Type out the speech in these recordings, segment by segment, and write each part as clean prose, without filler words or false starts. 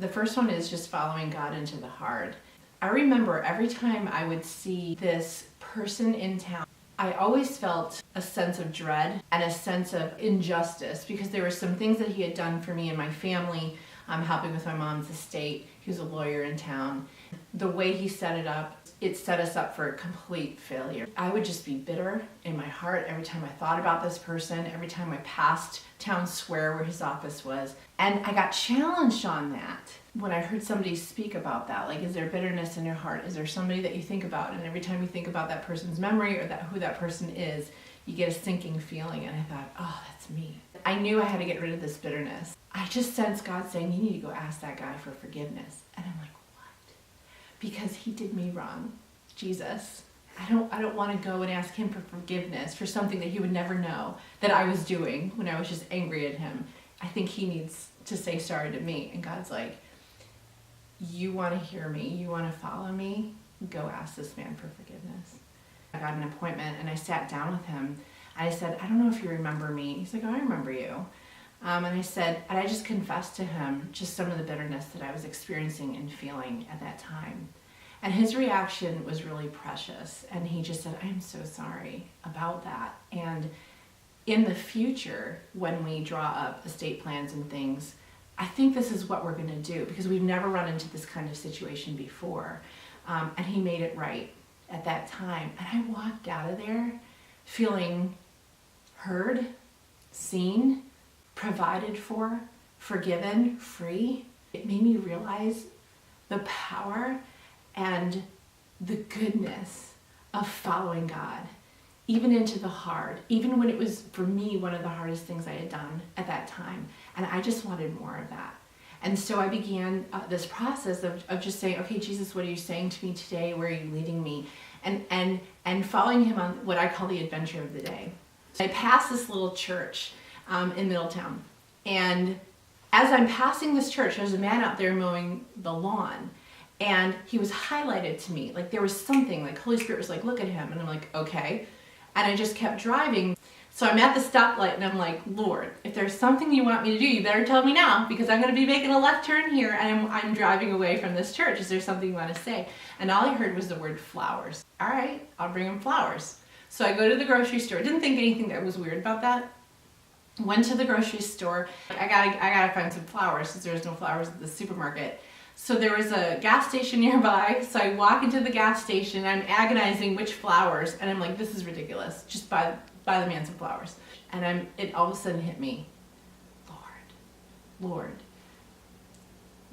The first one is just following God into the hard. I remember every time I would see this person in town, I always felt a sense of dread and a sense of injustice because there were some things that he had done for me and my family, helping with my mom's estate. He was a lawyer in town. The way he set it up, it set us up for a complete failure. I would just be bitter in my heart every time I thought about this person, every time I passed Town Square where his office was. And I got challenged on that when I heard somebody speak about that. Like, is there bitterness in your heart? Is there somebody that you think about? And every time you think about that person's memory or who that person is, you get a sinking feeling. And I thought, oh, that's me. I knew I had to get rid of this bitterness. I just sensed God saying, you need to go ask that guy for forgiveness. And I'm like, because he did me wrong. Jesus. I don't want to go and ask him for forgiveness for something that he would never know that I was doing when I was just angry at him. I think he needs to say sorry to me. And God's like, you want to hear me? You want to follow me? Go ask this man for forgiveness. I got an appointment and I sat down with him. And I said, I don't know if you remember me. He's like, oh, I remember you. And I said, and I just confessed to him just some of the bitterness that I was experiencing and feeling at that time. And his reaction was really precious. And he just said, I am so sorry about that. And in the future, when we draw up estate plans and things, I think this is what we're going to do because we've never run into this kind of situation before. And he made it right at that time. And I walked out of there feeling heard, seen, provided for, forgiven, free. It made me realize the power and the goodness of following God, even into the hard, even when it was, for me, one of the hardest things I had done at that time. And I just wanted more of that. And so I began this process of just saying, okay, Jesus, what are you saying to me today? Where are you leading me? And following him on what I call the adventure of the day. So I passed this little church in Middletown. And as I'm passing this church, there's a man out there mowing the lawn. And he was highlighted to me. Like there was something, like Holy Spirit was like, look at him. And I'm like, okay. And I just kept driving. So I'm at the stoplight and I'm like, Lord, if there's something you want me to do, you better tell me now because I'm going to be making a left turn here and I'm driving away from this church. Is there something you want to say? And all I heard was the word flowers. All right, I'll bring him flowers. So I go to the grocery store. I didn't think anything that was weird about that. Went to the grocery store. I gotta find some flowers because there's no flowers at the supermarket. So there was a gas station nearby, so I walk into the gas station, and I'm agonizing which flowers, and I'm like, this is ridiculous. Just buy the man some flowers. And it all of a sudden hit me. Lord,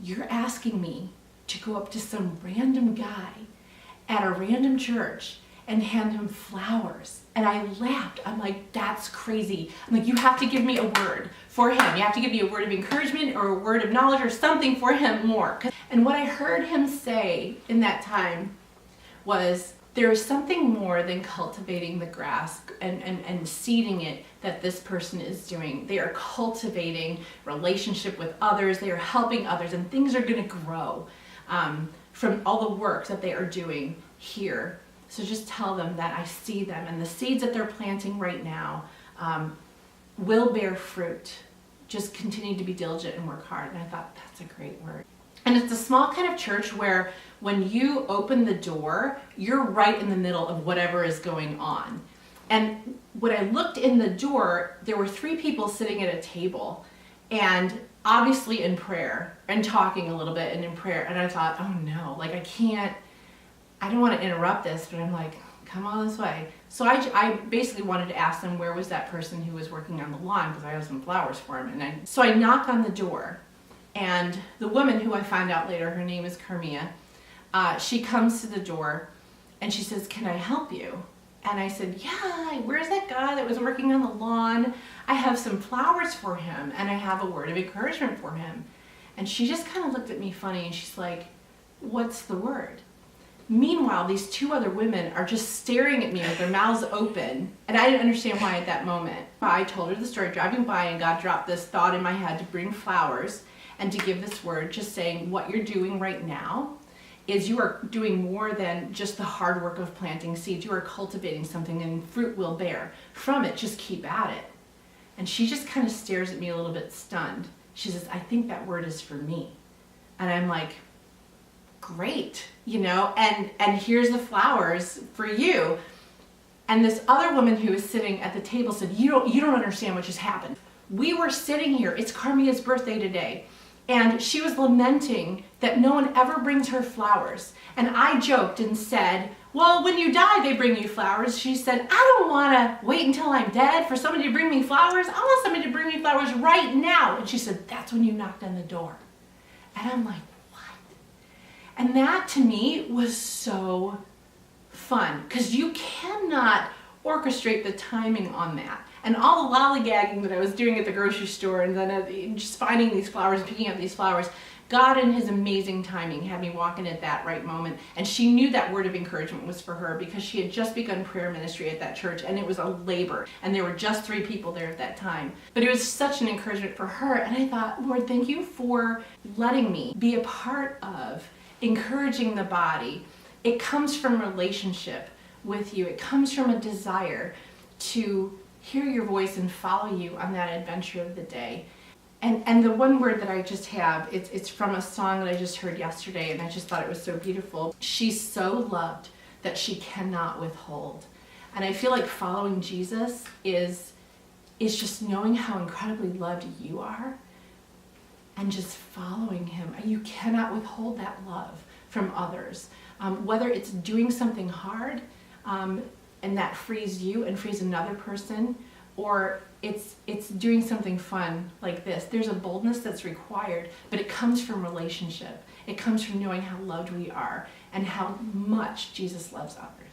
you're asking me to go up to some random guy at a random church and hand him flowers. And I laughed. I'm like, that's crazy. I'm like, you have to give me a word for him. You have to give me a word of encouragement or a word of knowledge or something for him more. And what I heard him say in that time was, there is something more than cultivating the grass and seeding it that this person is doing. They are cultivating relationship with others. They are helping others, and things are going to grow from all the work that they are doing here. So just tell them that I see them, and the seeds that they're planting right now will bear fruit. Just continue to be diligent and work hard. And I thought, that's a great word. And it's a small kind of church where when you open the door, you're right in the middle of whatever is going on. And when I looked in the door, there were 3 people sitting at a table and obviously in prayer and talking a little bit and in prayer. And I thought, oh no, like I don't want to interrupt this, but I'm like, come all this way. So I basically wanted to ask them where was that person who was working on the lawn because I have some flowers for him. So I knock on the door. And the woman who I found out later, her name is Carmia, she comes to the door and she says, can I help you? And I said, yeah, where's that guy that was working on the lawn? I have some flowers for him and I have a word of encouragement for him. And she just kind of looked at me funny and she's like, what's the word? Meanwhile, these 2 other women are just staring at me with their mouths open, and I didn't understand why at that moment. I told her the story driving by, and God dropped this thought in my head to bring flowers and to give this word, just saying what you're doing right now is you are doing more than just the hard work of planting seeds. You are cultivating something, and fruit will bear from it. Just keep at it. And she just kind of stares at me a little bit stunned. She says, I think that word is for me. And I'm like, great, and here's the flowers for you. And this other woman who was sitting at the table said, you don't understand what just happened. We were sitting here, it's Carmia's birthday today, and she was lamenting that no one ever brings her flowers. And I joked and said, well, when you die, they bring you flowers. She said, I don't want to wait until I'm dead for somebody to bring me flowers. I want somebody to bring me flowers right now. And she said, that's when you knocked on the door. And I'm like, and that to me was so fun, because you cannot orchestrate the timing on that. And all the lollygagging that I was doing at the grocery store, and then just finding these flowers and picking up these flowers, God in his amazing timing had me walk in at that right moment. And she knew that word of encouragement was for her, because she had just begun prayer ministry at that church, and it was a labor, and there were just 3 people there at that time. But it was such an encouragement for her, and I thought, Lord, thank you for letting me be a part of encouraging the body. It comes from relationship with you. It comes from a desire to hear your voice and follow you on that adventure of the day. And the one word that I just have, it's from a song that I just heard yesterday, and I just thought it was so beautiful. She's so loved that she cannot withhold. And I feel like following Jesus is just knowing how incredibly loved you are, and just following him. You cannot withhold that love from others. Whether it's doing something hard, and that frees you and frees another person, or it's doing something fun like this. There's a boldness that's required, but it comes from relationship. It comes from knowing how loved we are and how much Jesus loves others.